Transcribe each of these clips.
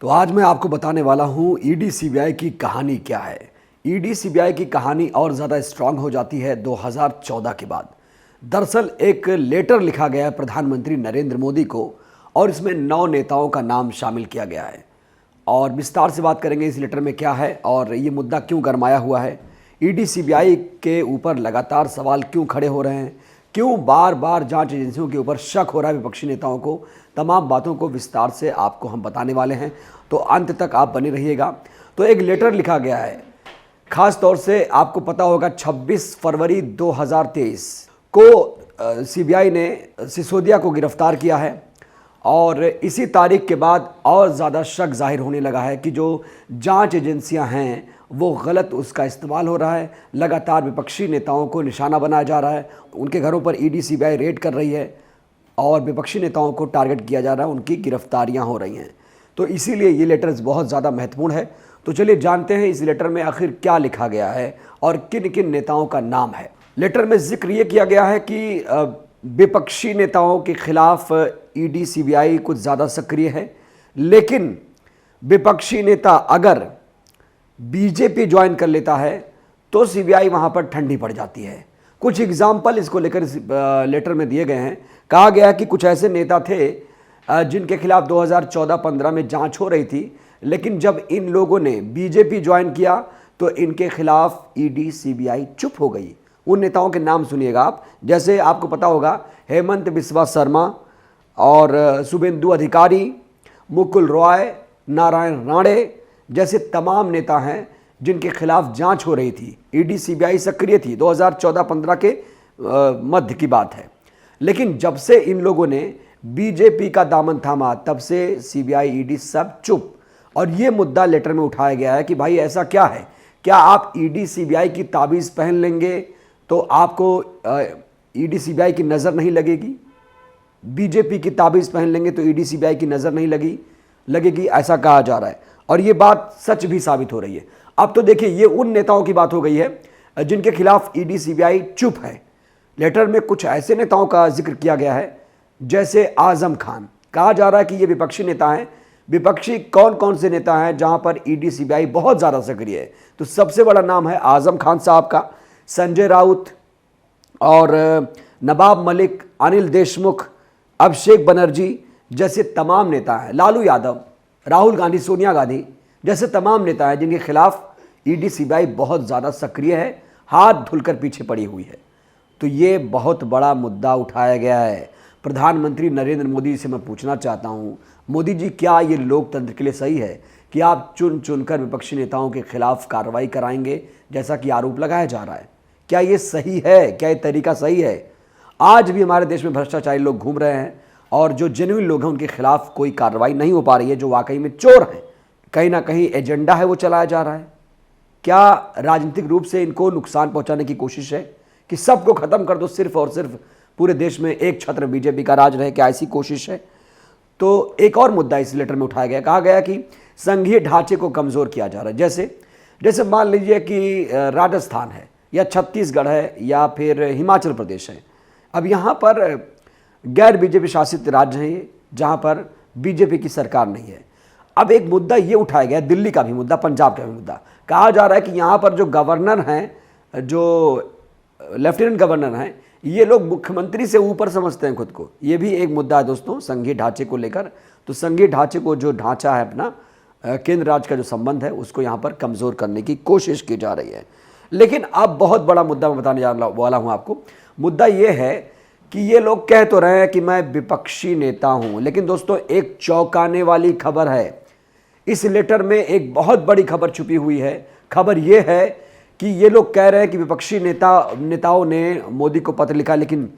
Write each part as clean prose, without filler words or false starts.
तो आज मैं आपको बताने वाला हूँ ईडी सीबीआई की कहानी क्या है। ईडी सीबीआई की कहानी और ज़्यादा स्ट्रांग हो जाती है 2014 के बाद। दरअसल एक लेटर लिखा गया है प्रधानमंत्री नरेंद्र मोदी को और इसमें 9 नेताओं का नाम शामिल किया गया है और विस्तार से बात करेंगे इस लेटर में क्या है और ये मुद्दा क्यों गरमाया हुआ है। ईडी सीबीआई के ऊपर लगातार सवाल क्यों खड़े हो रहे हैं, क्यों बार बार जांच एजेंसियों के ऊपर शक हो रहा है विपक्षी नेताओं को, तमाम बातों को विस्तार से आपको हम बताने वाले हैं, तो अंत तक आप बने रहिएगा। तो एक लेटर लिखा गया है, खास तौर से आपको पता होगा 26 फरवरी 2023 को सीबीआई ने सिसोदिया को गिरफ्तार किया है और इसी तारीख के बाद और ज़्यादा शक जाहिर होने लगा है कि जो जांच एजेंसियां हैं वो गलत उसका इस्तेमाल हो रहा है। लगातार विपक्षी नेताओं को निशाना बनाया जा रहा है, उनके घरों पर ईडी सीबीआई रेड कर रही है और विपक्षी नेताओं को टारगेट किया जा रहा है, उनकी गिरफ्तारियां हो रही हैं। तो इसीलिए ये लेटर बहुत ज़्यादा महत्वपूर्ण है। तो चलिए जानते हैं इस लेटर में आखिर क्या लिखा गया है और किन किन नेताओं का नाम है। लेटर में जिक्र ये किया गया है कि विपक्षी नेताओं के खिलाफ ईडी सीबीआई कुछ ज़्यादा सक्रिय है, लेकिन विपक्षी नेता अगर बीजेपी ज्वाइन कर लेता है तो सीबीआई वहाँ पर ठंडी पड़ जाती है। कुछ एग्जाम्पल इसको लेकर लेटर में दिए गए हैं। कहा गया कि कुछ ऐसे नेता थे जिनके खिलाफ 2014-15 में जांच हो रही थी, लेकिन जब इन लोगों ने बीजेपी ज्वाइन किया तो इनके खिलाफ ईडी सीबीआई चुप हो गई। उन नेताओं के नाम सुनिएगा आप, जैसे आपको पता होगा हेमंत बिस्वा शर्मा और शुभेंदु अधिकारी, मुकुल रॉय, नारायण राणे जैसे तमाम नेता हैं जिनके खिलाफ जांच हो रही थी। ईडी सीबीआई सक्रिय थी, 2014-15 के मध्य की बात है। लेकिन जब से इन लोगों ने बीजेपी का दामन थामा तब से सीबीआई ईडी सब चुप। और ये मुद्दा लेटर में उठाया गया है कि भाई ऐसा क्या है, क्या आप ईडी सीबीआई की ताबीज़ पहन लेंगे तो आपको ईडी सीबीआई की नज़र नहीं लगेगी, बीजेपी की ताबीज़ पहन लेंगे तो ईडी सीबीआई की नज़र नहीं लगेगी, ऐसा कहा जा रहा है। और ये बात सच भी साबित हो रही है। अब तो देखिए ये उन नेताओं की बात हो गई है जिनके खिलाफ ईडी सीबीआई चुप है। लेटर में कुछ ऐसे नेताओं का जिक्र किया गया है जैसे आजम खान। कहा जा रहा है कि ये विपक्षी नेता हैं। विपक्षी कौन कौन से नेता हैं जहां पर ईडी सीबीआई बहुत ज़्यादा सक्रिय है? तो सबसे बड़ा नाम है आजम खान साहब का, संजय राउत और नवाब मलिक, अनिल देशमुख, अभिषेक बनर्जी जैसे तमाम नेता हैं, लालू यादव, राहुल गांधी, सोनिया गांधी जैसे तमाम नेता हैं जिनके खिलाफ ईडी सीबीआई बहुत ज़्यादा सक्रिय है, हाथ धुलकर पीछे पड़ी हुई है। तो ये बहुत बड़ा मुद्दा उठाया गया है। प्रधानमंत्री नरेंद्र मोदी से मैं पूछना चाहता हूँ, मोदी जी क्या ये लोकतंत्र के लिए सही है कि आप चुन चुनकर विपक्षी नेताओं के खिलाफ कार्रवाई कराएंगे जैसा कि आरोप लगाया जा रहा है? क्या ये सही है? क्या ये तरीका सही है? आज भी हमारे देश में भ्रष्टाचारी लोग घूम रहे हैं और जो जेन्युइन लोग हैं उनके खिलाफ कोई कार्रवाई नहीं हो पा रही है, जो वाकई में चोर हैं। कहीं ना कहीं एजेंडा है वो चलाया जा रहा है। क्या राजनीतिक रूप से इनको नुकसान पहुंचाने की कोशिश है कि सबको खत्म कर दो, सिर्फ और सिर्फ पूरे देश में एक छत्र बीजेपी का राज रहे? क्या ऐसी कोशिश है? तो एक और मुद्दा इस लेटर में उठाया गया। कहा गया कि संघीय ढांचे को कमजोर किया जा रहा है। जैसे मान लीजिए कि राजस्थान है या छत्तीसगढ़ है या फिर हिमाचल प्रदेश है। अब यहाँ पर गैर बीजेपी शासित राज्य हैं जहाँ पर बीजेपी की सरकार नहीं है। अब एक मुद्दा ये उठाया गया, दिल्ली का भी मुद्दा, पंजाब का भी मुद्दा। कहा जा रहा है कि यहाँ पर जो गवर्नर हैं, जो लेफ्टिनेंट गवर्नर हैं, ये लोग मुख्यमंत्री से ऊपर समझते हैं खुद को। ये भी एक मुद्दा है दोस्तों संघीय ढांचे को लेकर। तो संघीय ढांचे को, जो ढांचा है अपना केंद्र राज्य का जो संबंध है, उसको यहाँ पर कमज़ोर करने की कोशिश की जा रही है। लेकिन अब बहुत बड़ा मुद्दा मैं बताने वाला हूँ आपको। मुद्दा ये है कि ये लोग कह तो रहे हैं कि मैं विपक्षी नेता हूँ, लेकिन दोस्तों एक चौंकाने वाली खबर है। इस लेटर में एक बहुत बड़ी खबर छुपी हुई है। खबर ये है कि ये लोग कह रहे हैं कि विपक्षी नेताओं ने मोदी को पत्र लिखा, लेकिन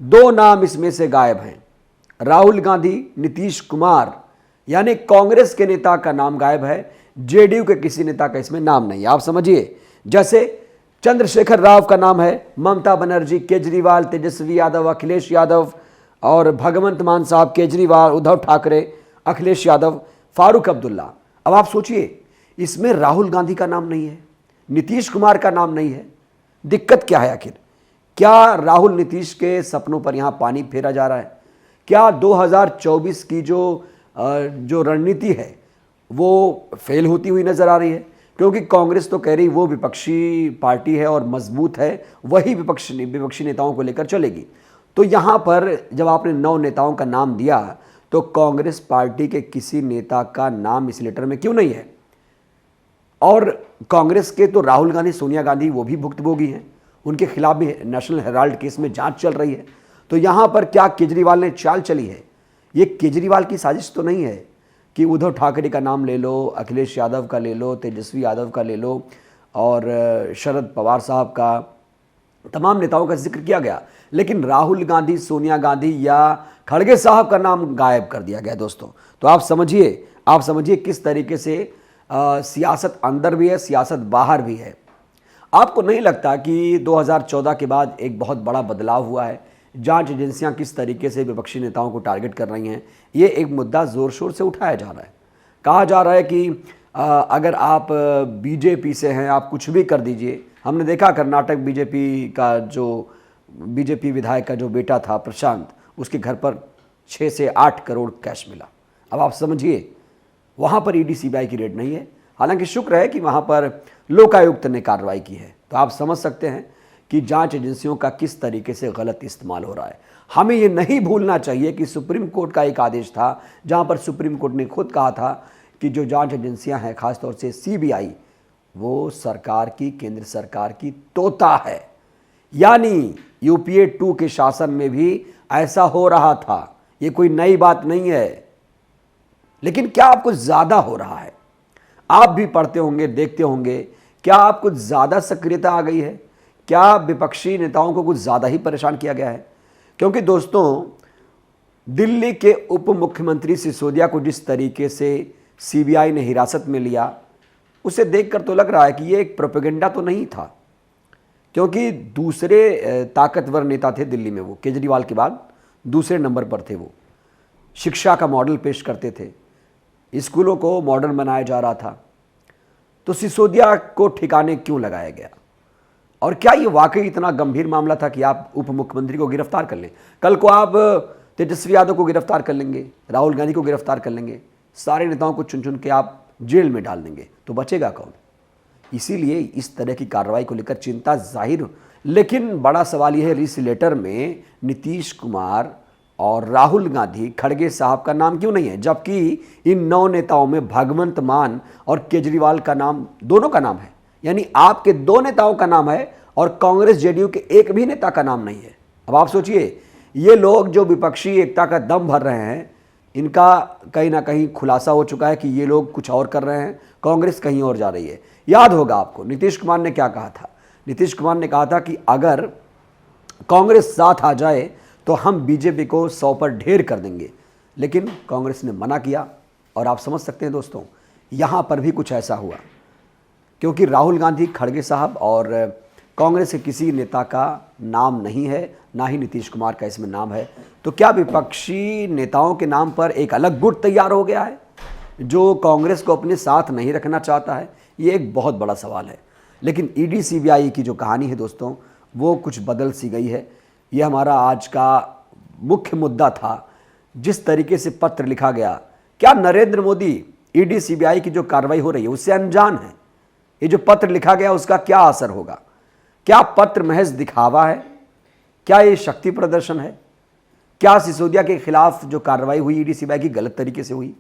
2 नाम इसमें से गायब हैं। राहुल गांधी, नीतीश कुमार, यानी कांग्रेस के नेता का नाम गायब है, जेडीयू के किसी नेता का इसमें नाम नहीं है। आप समझिए, जैसे चंद्रशेखर राव का नाम है, ममता बनर्जी, केजरीवाल, तेजस्वी यादव, अखिलेश यादव और भगवंत मान साहब, केजरीवाल, उद्धव ठाकरे, अखिलेश यादव, फारूक अब्दुल्ला। अब आप सोचिए, इसमें राहुल गांधी का नाम नहीं है, नीतीश कुमार का नाम नहीं है। दिक्कत क्या है आखिर? क्या राहुल नीतीश के सपनों पर यहाँ पानी फेरा जा रहा है? क्या 2024 की जो रणनीति है वो फेल होती हुई नजर आ रही है, क्योंकि कांग्रेस तो कह रही वो विपक्षी पार्टी है और मजबूत है, वही विपक्षी नेताओं को लेकर चलेगी। तो यहाँ पर जब आपने 9 नेताओं का नाम दिया तो कांग्रेस पार्टी के किसी नेता का नाम इस लेटर में क्यों नहीं है? और कांग्रेस के तो राहुल गांधी, सोनिया गांधी वो भी भुक्तभोगी हैं, उनके खिलाफ भी नेशनल हेराल्ड केस में जांच चल रही है। तो यहाँ पर क्या केजरीवाल ने चाल चली है? ये केजरीवाल की साजिश तो नहीं है कि उद्धव ठाकरे का नाम ले लो, अखिलेश यादव का ले लो, तेजस्वी यादव का ले लो और शरद पवार साहब का, तमाम नेताओं का जिक्र किया गया, लेकिन राहुल गांधी, सोनिया गांधी या खड़गे साहब का नाम गायब कर दिया गया दोस्तों। तो आप समझिए किस तरीके से सियासत अंदर भी है, सियासत बाहर भी है। आपको नहीं लगता कि 2014 के बाद एक बहुत बड़ा बदलाव हुआ है? जांच एजेंसियां किस तरीके से विपक्षी नेताओं को टारगेट कर रही हैं, ये एक मुद्दा ज़ोर शोर से उठाया जा रहा है। कहा जा रहा है कि अगर आप बीजेपी से हैं, आप कुछ भी कर दीजिए। हमने देखा कर्नाटक बीजेपी विधायक का जो बेटा था प्रशांत, उसके घर पर 6 से 8 करोड़ कैश मिला। अब आप समझिए, वहाँ पर ईडी सीबीआई की रेड नहीं है, हालांकि शुक्र है कि वहाँ पर लोकायुक्त ने कार्रवाई की है। तो आप समझ सकते हैं कि जांच एजेंसियों का किस तरीके से गलत इस्तेमाल हो रहा है। हमें ये नहीं भूलना चाहिए कि सुप्रीम कोर्ट का एक आदेश था, जहाँ पर सुप्रीम कोर्ट ने खुद कहा था कि जो जांच एजेंसियाँ हैं, खासतौर से सीबीआई, वो सरकार की, केंद्र सरकार की तोता है। यानी यूपीए 2 के शासन में भी ऐसा हो रहा था, ये कोई नई बात नहीं है। लेकिन क्या अब कुछ ज़्यादा हो रहा है? आप भी पढ़ते होंगे, देखते होंगे, क्या अब कुछ ज़्यादा सक्रियता आ गई है? क्या विपक्षी नेताओं को कुछ ज़्यादा ही परेशान किया गया है? क्योंकि दोस्तों, दिल्ली के उप मुख्यमंत्री सिसोदिया को जिस तरीके से सीबीआई ने हिरासत में लिया, उसे देखकर तो लग रहा है कि ये एक प्रोपेगेंडा तो नहीं था, क्योंकि दूसरे ताकतवर नेता थे दिल्ली में, वो केजरीवाल के बाद दूसरे नंबर पर थे। वो शिक्षा का मॉडल पेश करते थे, स्कूलों को मॉडर्न बनाया जा रहा था। तो सिसोदिया को ठिकाने क्यों लगाया गया? और क्या ये वाकई इतना गंभीर मामला था कि आप उप मुख्यमंत्री को गिरफ्तार कर लें? कल को आप तेजस्वी यादव को गिरफ्तार कर लेंगे, राहुल गांधी को गिरफ्तार कर लेंगे, सारे नेताओं को चुन चुन के आप जेल में डाल देंगे, तो बचेगा कौन? इसीलिए इस तरह की कार्रवाई को लेकर चिंता जाहिर। लेकिन बड़ा सवाल यह है, इस लेटर में नीतीश कुमार और राहुल गांधी, खड़गे साहब का नाम क्यों नहीं है? जबकि इन 9 नेताओं में भगवंत मान और केजरीवाल का नाम, दोनों का नाम है। यानी आपके 2 नेताओं का नाम है और कांग्रेस जेडीयू के एक भी नेता का नाम नहीं है। अब आप सोचिए, ये लोग जो विपक्षी एकता का दम भर रहे हैं, इनका कहीं ना कहीं खुलासा हो चुका है कि ये लोग कुछ और कर रहे हैं, कांग्रेस कहीं और जा रही है। याद होगा आपको नीतीश कुमार ने क्या कहा था? नीतीश कुमार ने कहा था कि अगर कांग्रेस साथ आ जाए तो हम बीजेपी को 100 पर ढेर कर देंगे, लेकिन कांग्रेस ने मना किया। और आप समझ सकते हैं दोस्तों, यहाँ पर भी कुछ ऐसा हुआ, क्योंकि राहुल गांधी, खड़गे साहब और कांग्रेस के किसी नेता का नाम नहीं है, ना ही नीतीश कुमार का इसमें नाम है। तो क्या विपक्षी नेताओं के नाम पर एक अलग गुट तैयार हो गया है जो कांग्रेस को अपने साथ नहीं रखना चाहता है? ये एक बहुत बड़ा सवाल है। लेकिन ईडी सीबीआई की जो कहानी है दोस्तों, वो कुछ बदल सी गई है। ये हमारा आज का मुख्य मुद्दा था। जिस तरीके से पत्र लिखा गया, क्या नरेंद्र मोदी ईडी सीबीआई की जो कार्रवाई हो रही है उससे अनजान है? ये जो पत्र लिखा गया उसका क्या असर होगा? क्या पत्र महज दिखावा है? क्या ये शक्ति प्रदर्शन है? क्या सिसोदिया के खिलाफ जो कार्रवाई हुई ईडी सीबीआई की गलत तरीके से हुई?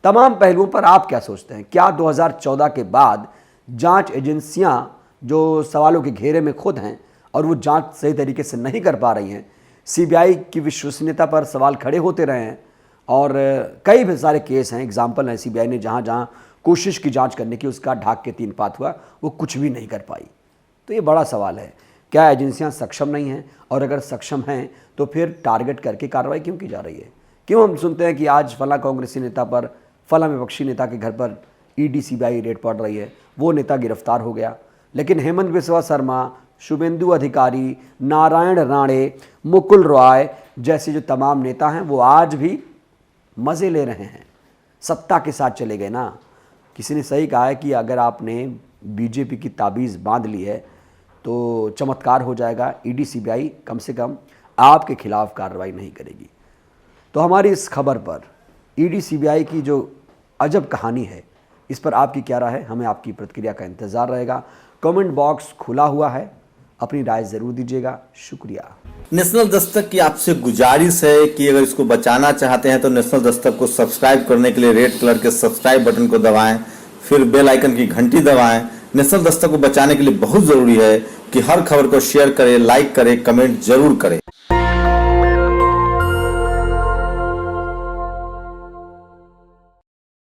तमाम पहलुओं पर आप क्या सोचते हैं? क्या 2014 के बाद जांच एजेंसियां जो सवालों के घेरे में खुद हैं और वो जांच सही तरीके से नहीं कर पा रही हैं, सीबीआई की विश्वसनीयता पर सवाल खड़े होते रहे हैं और कई भी सारे केस हैं, एग्जाम्पल हैं, सीबीआई ने जहां जहां कोशिश की जांच करने की, उसका ढाक के 3 पात हुआ, वो कुछ भी नहीं कर पाई। तो ये बड़ा सवाल है, क्या एजेंसियां सक्षम नहीं हैं? और अगर सक्षम हैं तो फिर टारगेट करके कार्रवाई क्यों की जा रही है? क्यों हम सुनते हैं कि आज फला कांग्रेसी नेता पर, फला विपक्षी नेता के घर पर ईडी सीबीआई रेड पड़ रही है, वो नेता गिरफ्तार हो गया, लेकिन हेमंत बिस्वा शर्मा, शुभेंदु अधिकारी, नारायण राणे, मुकुल रॉय जैसे जो तमाम नेता हैं वो आज भी मज़े ले रहे हैं, सत्ता के साथ चले गए ना। किसी ने सही कहा है कि अगर आपने बीजेपी की ताबीज़ बांध ली है तो चमत्कार हो जाएगा, ईडी सीबीआई कम से कम आपके खिलाफ कार्रवाई नहीं करेगी। तो हमारी इस खबर पर ईडी सीबीआई की जो अजब कहानी है। इस पर आपकी क्या राय है? हमें आपकी प्रतिक्रिया का इंतजार रहेगा। कमेंट बॉक्स खुला हुआ है, अपनी राय जरूर दीजिएगा। शुक्रिया। नेशनल दस्तक की आपसे गुजारिश है कि अगर इसको बचाना चाहते हैं तो नेशनल दस्तक को सब्सक्राइब करने के लिए रेड कलर के सब्सक्राइब बटन को दबाएं, फिर बेल आइकन की घंटी दबाएं। नेशनल दस्तक को बचाने के लिए बहुत जरूरी है कि हर खबर को शेयर करें, लाइक करें, कमेंट जरूर करें।